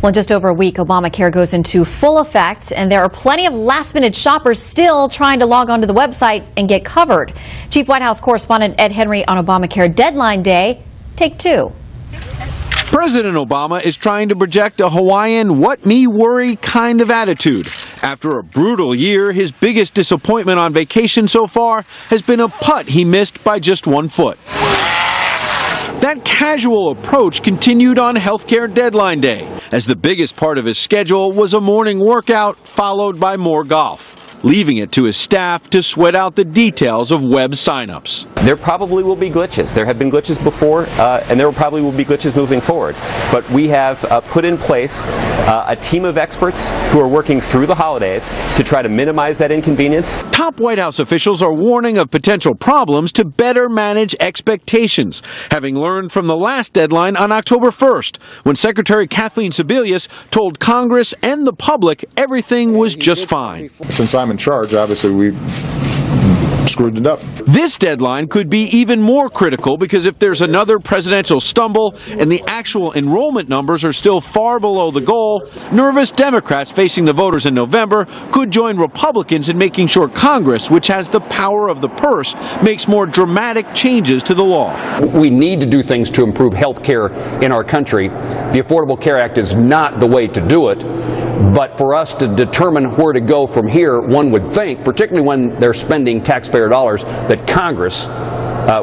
Well, in just over a week, Obamacare goes into full effect, and there are plenty of last-minute shoppers still trying to log onto the website and get covered. Chief White House correspondent Ed Henry on Obamacare deadline day. Take two. President Obama is trying to project a Hawaiian what me worry kind of attitude. After a brutal year, his biggest disappointment on vacation so far has been a putt he missed by just 1 foot. That casual approach continued on healthcare deadline day, as the biggest part of his schedule was a morning workout followed by more golf, leaving it to his staff to sweat out the details of web signups. There probably will be glitches. There have been glitches before, and there probably will be glitches moving forward. But we have put in place a team of experts who are working through the holidays to try to minimize that inconvenience. Top White House officials are warning of potential problems to better manage expectations, having learned from the last deadline on October 1st, when Secretary Kathleen Sebelius told Congress and the public everything was just fine. Since I'm in charge, obviously we screwed it up. This deadline could be even more critical because if there's another presidential stumble and the actual enrollment numbers are still far below the goal, nervous Democrats facing the voters in November could join Republicans in making sure Congress, which has the power of the purse, makes more dramatic changes to the law. We need to do things to improve health care in our country. The Affordable Care Act is not the way to do it, but for us to determine where to go from here, one would think, particularly when they're spending taxpayer dollars, that Congress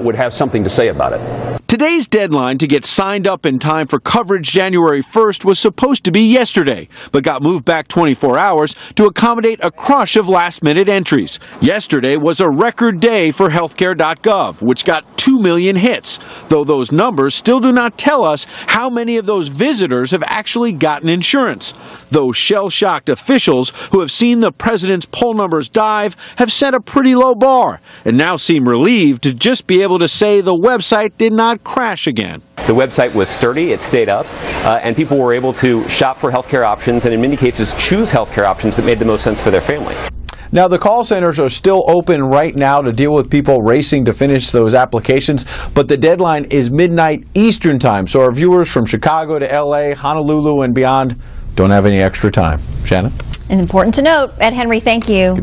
would have something to say about it. Today's deadline to get signed up in time for coverage January 1st was supposed to be yesterday, but got moved back 24 hours to accommodate a crush of last-minute entries. Yesterday was a record day for healthcare.gov, which got 2 million hits, though those numbers still do not tell us how many of those visitors have actually gotten insurance. Those shell-shocked officials who have seen the president's poll numbers dive have set a pretty low bar and now seem relieved to just be able to say the website did not crash again. The website was sturdy, it stayed up, and people were able to shop for healthcare options and in many cases choose healthcare options that made the most sense for their family. Now, the call centers are still open right now to deal with people racing to finish those applications, but the deadline is midnight Eastern time, so our viewers from Chicago to LA, Honolulu, and beyond don't have any extra time. Shannon? And important to note, Ed Henry, thank you.